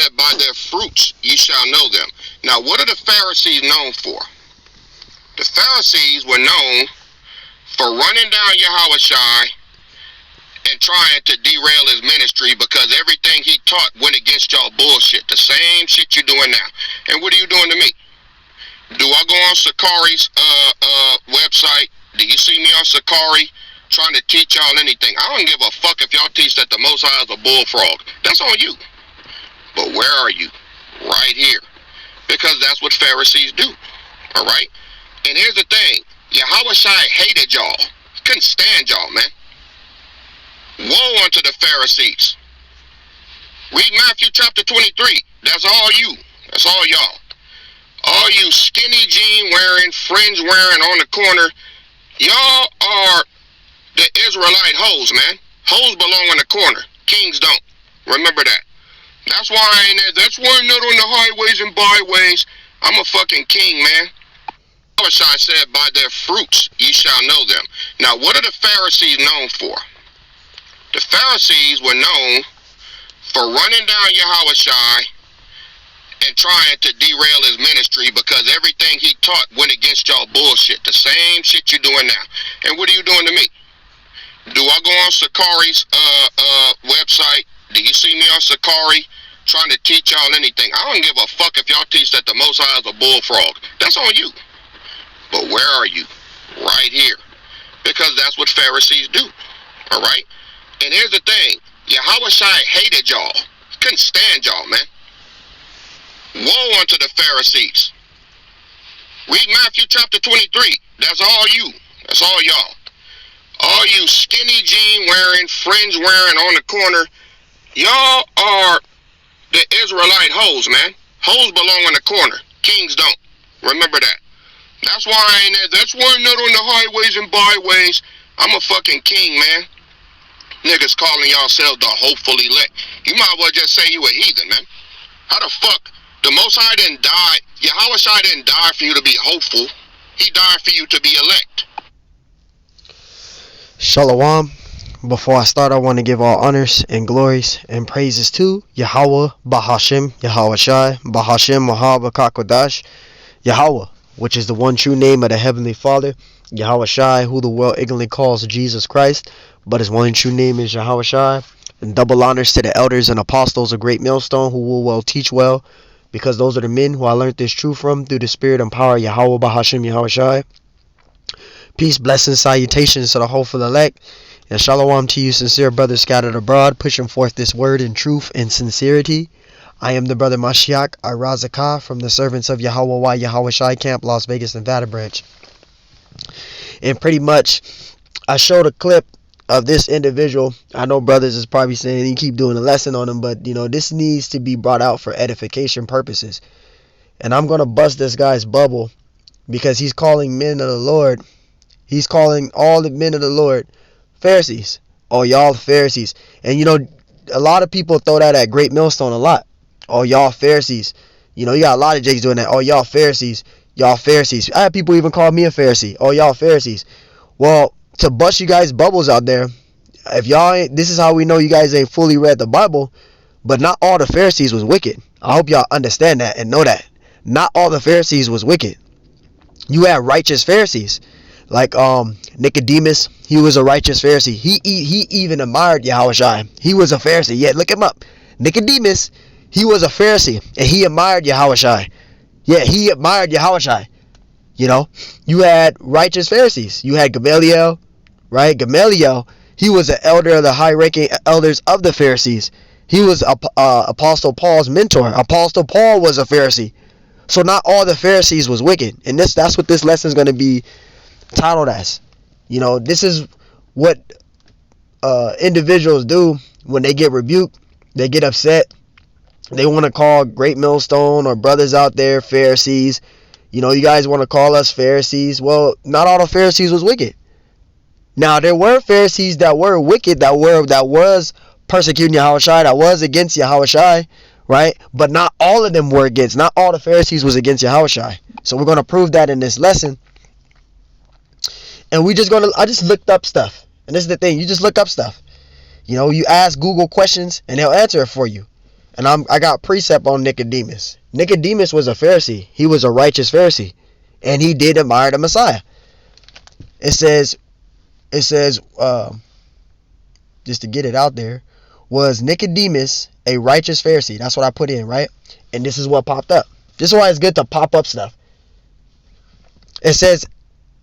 said, by their fruits ye shall know them. Now, what are the Pharisees known for? The Pharisees were known for running down Yahushua and trying to derail his ministry because everything he taught went against y'all bullshit. The same shit you're doing now. And what are you doing to me? Do I go on Sakari's website? Do you see me on Sakari trying to teach y'all anything? I don't give a fuck if y'all teach that the Most High is a bullfrog. That's on you. But where are you? Right here. Because that's what Pharisees do. Alright? And here's the thing. Yahushua hated y'all. Couldn't stand y'all, man. Woe unto the Pharisees. Read Matthew chapter 23. That's all you. That's all y'all. All you skinny jean wearing, fringe wearing on the corner. Y'all are the Israelite hoes, man. Hoes belong in the corner. Kings don't. Remember that. That's why I ain't there. That's why I'm not on the highways and byways. I'm a fucking king, man. Yahushua said, by their fruits ye shall know them. Now, what are the Pharisees known for? The Pharisees were known for running down Yahushua and trying to derail his ministry because everything he taught went against y'all bullshit. The same shit you're doing now. And what are you doing to me? Do I go on Sakari's website? Do you see me on Sakari trying to teach y'all anything? I don't give a fuck if y'all teach that the Most High is a bullfrog. That's on you. But where are you? Right here. Because that's what Pharisees do. Alright? And here's the thing. Yahushua hated y'all. Couldn't stand y'all, man. Woe unto the Pharisees. Read Matthew chapter 23. That's all you. That's all y'all. All you skinny jean wearing, fringe wearing on the corner. Y'all are the Israelite hoes, man. Hoes belong in the corner. Kings don't. Remember that. That's why I ain't there. That's why I'm not on the highways and byways. I'm a fucking king, man. Niggas calling yourselves the hopeful elect. You might as well just say you a heathen, man. How the fuck? The Most High didn't die. Yahushua didn't die for you to be hopeful. He died for you to be elect. Shalom. Before I start, I want to give all honors and glories and praises to Yahweh, Bahashim, Yahushua, Bahashim, Mahabakakodash, Yahweh, which is the one true name of the Heavenly Father, Yahushua, who the world ignorantly calls Jesus Christ, but his one true name is Yahushua. And double honors to the elders and apostles of Great Millstone who will well teach well, because those are the men who I learned this truth from through the spirit and power of Yahweh, Bahashim, Yahushua. Peace, blessings, salutations to the hopeful elect, and shalom to you sincere brothers scattered abroad, pushing forth this word in truth and sincerity. I am the brother Mashiach Arazakah from the servants of Yahweh Yahushua Camp, Las Vegas, Nevada branch. And pretty much, I showed a clip of this individual. I know brothers is probably saying you keep doing a lesson on him, but you know, this needs to be brought out for edification purposes. And I'm going to bust this guy's bubble because he's calling men of the Lord. He's calling all the men of the Lord Pharisees. Oh, y'all Pharisees. And you know, a lot of people throw that at Great Millstone a lot. Oh, y'all Pharisees. You know, you got a lot of Jakes doing that. Oh, y'all Pharisees. Y'all Pharisees. I had people even call me a Pharisee. Oh, y'all Pharisees. Well, to bust you guys bubbles out there, if y'all ain't, this is how we know you guys ain't fully read the Bible, but not all the Pharisees was wicked. I hope y'all understand that and know that. Not all the Pharisees was wicked. You had righteous Pharisees. Like Nicodemus, he was a righteous Pharisee. He even admired Yahushua. He was a Pharisee. Yeah, look him up. Nicodemus, he was a Pharisee, and he admired Yahushua. Yeah, he admired Yahushua. You know, you had righteous Pharisees. You had Gamaliel, right? Gamaliel, he was an elder of the high-ranking elders of the Pharisees. He was Apostle Paul's mentor. Apostle Paul was a Pharisee. So not all the Pharisees was wicked. And that's what this lesson is going to be titled as. You know, this is what individuals do when they get rebuked. They get upset. They want to call Great Millstone or brothers out there Pharisees. You know, you guys want to call us Pharisees. Well, not all the Pharisees was wicked. Now, there were Pharisees that were wicked, that was persecuting Yahushua, that was against Yahushua, right? But not all of them were against. Not all the Pharisees was against Yahushua. So we're going to prove that in this lesson. And I just looked up stuff. And this is the thing, you just look up stuff. You know, you ask Google questions and they'll answer it for you. And I got precept on Nicodemus. Nicodemus was a Pharisee. He was a righteous Pharisee. And he did admire the Messiah. It says, just to get it out there, was Nicodemus a righteous Pharisee? That's what I put in, right? And this is what popped up. This is why it's good to pop up stuff. It says,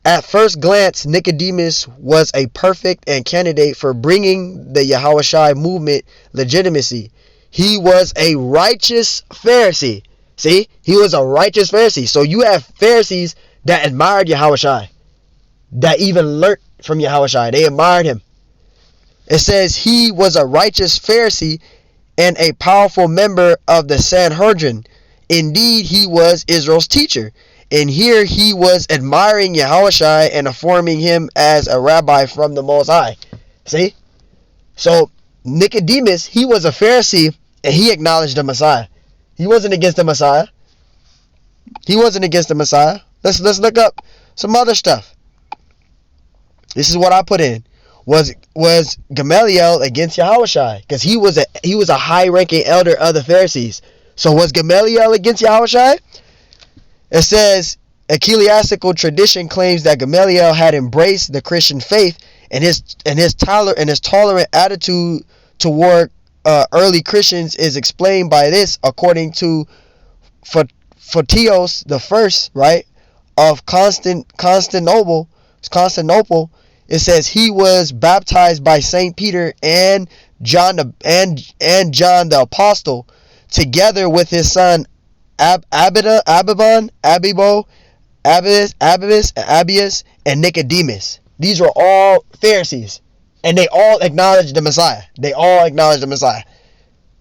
at first glance, Nicodemus was a perfect and candidate for bringing the Yahushua movement legitimacy. He was a righteous Pharisee. See? He was a righteous Pharisee. So you have Pharisees that admired Yahushua, that even learned from Yahushua. They admired him. It says he was a righteous Pharisee and a powerful member of the Sanhedrin. Indeed, he was Israel's teacher. And here he was admiring Yahushua and affirming him as a rabbi from the Most High. See? So Nicodemus, he was a Pharisee and he acknowledged the Messiah. He wasn't against the Messiah. He wasn't against the Messiah. Let's look up some other stuff. This is what I put in. Was Gamaliel against Yahushua? Because he was a high-ranking elder of the Pharisees. So was Gamaliel against Yahushua? It says ecclesiastical tradition claims that Gamaliel had embraced the Christian faith, and his tolerant attitude toward early Christians is explained by this, according to Photios the first, right, of Constantinople. It says he was baptized by Saint Peter and John the Apostle, together with his son Abiban, Abias, and Nicodemus. These were all Pharisees, and they all acknowledged the Messiah.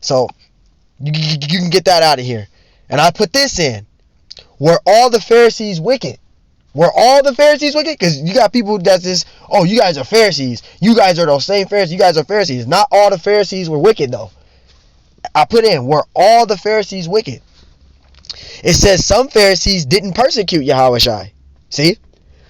So you can get that out of here. And I put this in. Were all the Pharisees wicked? Because you got people that's this, oh, you guys are Pharisees. You guys are those same Pharisees. You guys are Pharisees. Not all the Pharisees were wicked, though. I put in, were all the Pharisees wicked? It says some Pharisees didn't persecute Yahushua. See?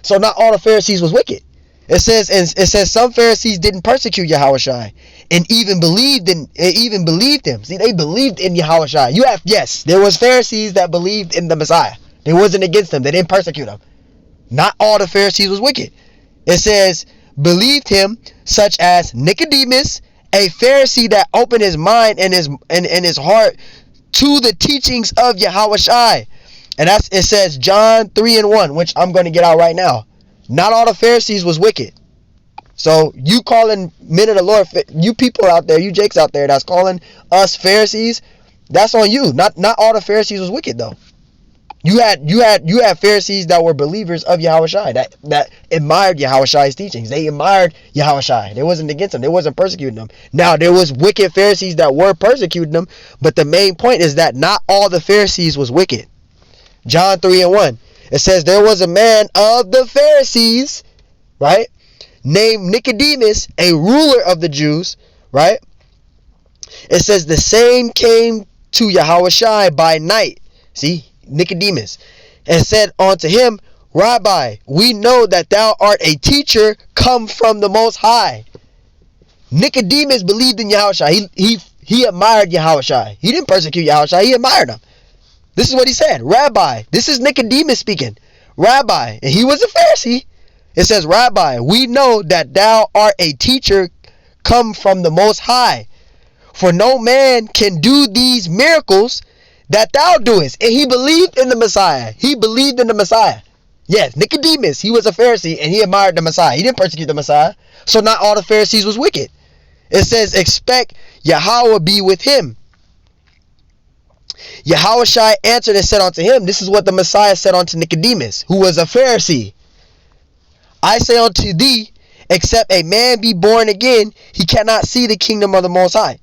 So not all the Pharisees was wicked. It says some Pharisees didn't persecute Yahushua and even believed him. See, they believed in Yahushua. Yes, there was Pharisees that believed in the Messiah. They wasn't against him. They didn't persecute him. Not all the Pharisees was wicked. It says believed him, such as Nicodemus, a Pharisee that opened his mind and his heart to the teachings of Yahushua. And it says John 3:1, which I'm going to get out right now. Not all the Pharisees was wicked. So you calling men of the Lord, you people out there, you Jakes out there that's calling us Pharisees, that's on you. Not all the Pharisees was wicked, though. You had Pharisees that were believers of Yahushua, that admired Yahushua's teachings. They admired Yahushua. They wasn't against him. They wasn't persecuting him. Now, there was wicked Pharisees that were persecuting them, but the main point is that not all the Pharisees was wicked. John 3:1. It says there was a man of the Pharisees, right, named Nicodemus, a ruler of the Jews, right? It says the same came to Yahushua by night. See? Nicodemus, and said unto him, Rabbi, we know that thou art a teacher come from the Most High. Nicodemus believed in Yahushua. He admired Yahushua. He didn't persecute Yahushua. He admired him. This is what he said. Rabbi, this is Nicodemus speaking. Rabbi, and he was a Pharisee. It says, Rabbi, we know that thou art a teacher come from the Most High. For no man can do these miracles that thou doest. And he believed in the Messiah. Yes, Nicodemus, he was a Pharisee and he admired the Messiah. He didn't persecute the Messiah. So not all the Pharisees was wicked. It says, expect Yahweh be with him. Yahushua answered and said unto him, this is what the Messiah said unto Nicodemus, who was a Pharisee. I say unto thee, except a man be born again, he cannot see the kingdom of the Most High.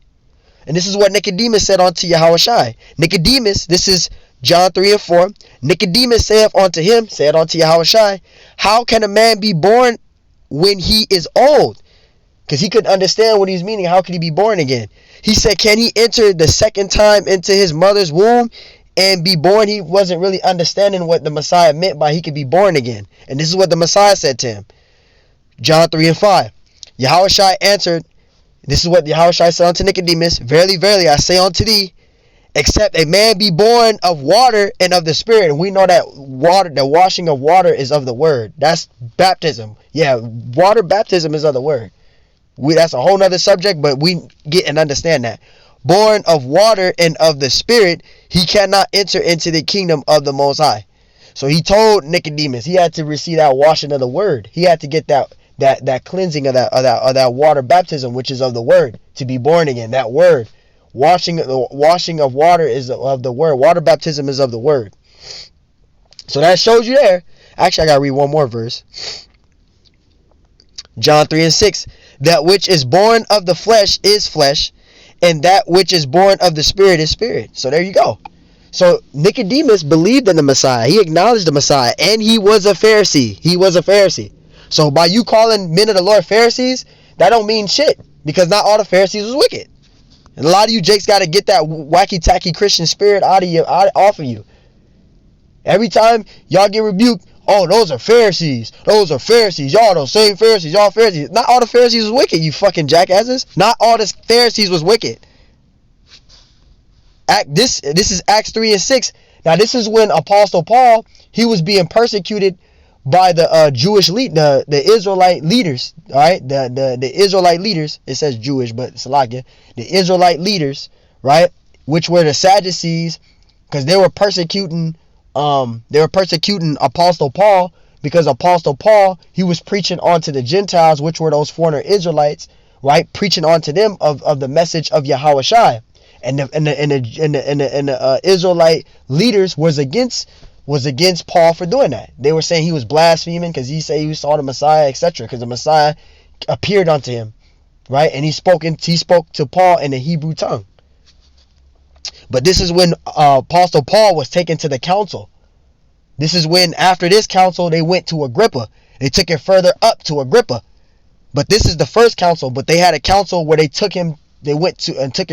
And this is what Nicodemus said unto Yahushua. Nicodemus, this is John 3:4. Nicodemus saith unto him, said unto Yahushua, how can a man be born when he is old? Because he couldn't understand what he's meaning. How could he be born again? He said, can he enter the second time into his mother's womb and be born? He wasn't really understanding what the Messiah meant by he could be born again. And this is what the Messiah said to him. John 3:5. Yahushua answered, this is what Yahushua said unto Nicodemus, verily, verily, I say unto thee, except a man be born of water and of the Spirit. And we know that water, the washing of water is of the word. That's baptism. Yeah, water baptism is of the word. That's a whole nother subject, but we get and understand that. Born of water and of the Spirit, he cannot enter into the kingdom of the Most High. So he told Nicodemus he had to receive that washing of the word. He had to get that cleansing of that water baptism, which is of the word, to be born again. That word, washing of water is of the word. Water baptism is of the word. So that shows you there. Actually, I gotta read one more verse. John 3:6. That which is born of the flesh is flesh, and that which is born of the Spirit is spirit. So there you go. So Nicodemus believed in the Messiah. He acknowledged the Messiah, and he was a Pharisee. He was a Pharisee. So by you calling men of the Lord Pharisees, that don't mean shit, because not all the Pharisees was wicked. And a lot of you jakes got to get that wacky tacky Christian spirit off of you. Every time y'all get rebuked, oh, those are Pharisees. Those are Pharisees. Y'all those same Pharisees. Y'all Pharisees. Not all the Pharisees was wicked, you fucking jackasses. Not all the Pharisees was wicked. This is Acts 3:6. Now this is when Apostle Paul, he was being persecuted by the Jewish the Israelite leaders. All right, the Israelite leaders. It says Jewish, but it's Salakia. The Israelite leaders, right, which were the Sadducees, because they were persecuting Apostle Paul, because Apostle Paul, he was preaching onto the Gentiles, which were those foreigner Israelites, right, preaching onto them of the message of Yahushua. And the Israelite leaders was against Paul for doing that. They were saying he was blaspheming because he said he saw the Messiah, etc. Because the Messiah appeared unto him, right? And he spoke to Paul in the Hebrew tongue. But this is when Apostle Paul was taken to the council. This is when, after this council, they went to Agrippa. They took it further up to Agrippa. But this is the first council. But they had a council where they took it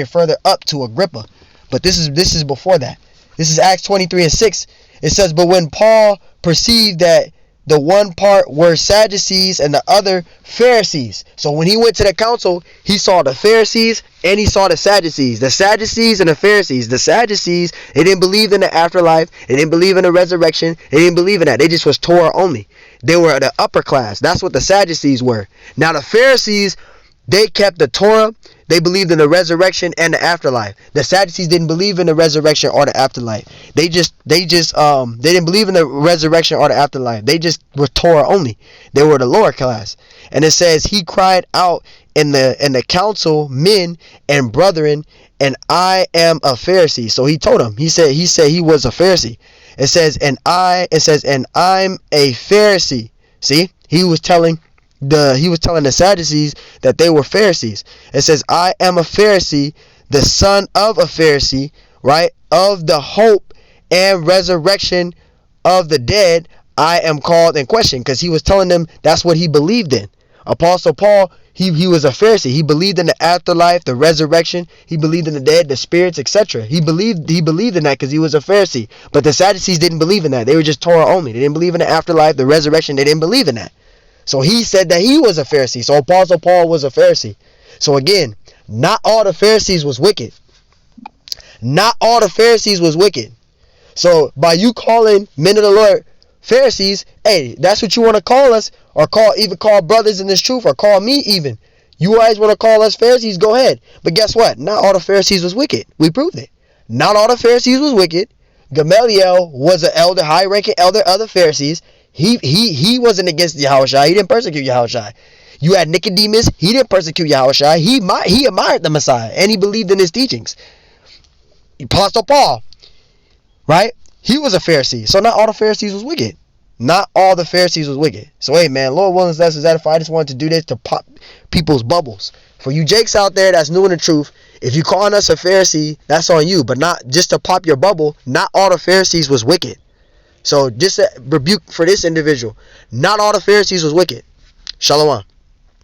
further up to Agrippa. But this is before that. This is Acts 23:6. It says, but when Paul perceived that the one part were Sadducees and the other Pharisees. So when he went to the council, he saw the Pharisees and he saw the Sadducees. The Sadducees and the Pharisees. The Sadducees, they didn't believe in the afterlife. They didn't believe in the resurrection. They didn't believe in that. They just was Torah only. They were the upper class. That's what the Sadducees were. Now the Pharisees, they kept the Torah. They believed in the resurrection and the afterlife. The Sadducees didn't believe in the resurrection or the afterlife. They didn't believe in the resurrection or the afterlife. They just were Torah only. They were the lower class. And it says he cried out in the council, men and brethren, and I am a Pharisee. So he told them. He said he was a Pharisee. It says and I'm a Pharisee. See, he was telling the Sadducees that they were Pharisees. It says, I am a Pharisee, the son of a Pharisee, right? Of the hope and resurrection of the dead, I am called in question. Because he was telling them that's what he believed in. Apostle Paul, he was a Pharisee. He believed in the afterlife, the resurrection. He believed in the dead, the spirits, etc. He believed in that because he was a Pharisee. But the Sadducees didn't believe in that. They were just Torah only. They didn't believe in the afterlife, the resurrection. They didn't believe in that. So he said that he was a Pharisee. So Apostle Paul was a Pharisee. So again, not all the Pharisees was wicked. Not all the Pharisees was wicked. So by you calling men of the Lord Pharisees, hey, that's what you want to call us, or even call brothers in this truth, or call me even. You guys want to call us Pharisees, go ahead. But guess what? Not all the Pharisees was wicked. We proved it. Not all the Pharisees was wicked. Gamaliel was an elder, high-ranking elder of the Pharisees. He wasn't against Yahushua. He didn't persecute Yahushua. You had Nicodemus. He didn't persecute Yahushua. He admired the Messiah, and he believed in his teachings. Apostle Paul, right? He was a Pharisee. So not all the Pharisees was wicked. Not all the Pharisees was wicked. So hey man, Lord willing, that's edified. I just wanted to do this to pop people's bubbles. For you jakes out there that's new in the truth, if you calling us a Pharisee, that's on you. But not just to pop your bubble. Not all the Pharisees was wicked. So just a rebuke for this individual. Not all the Pharisees was wicked. Shalom.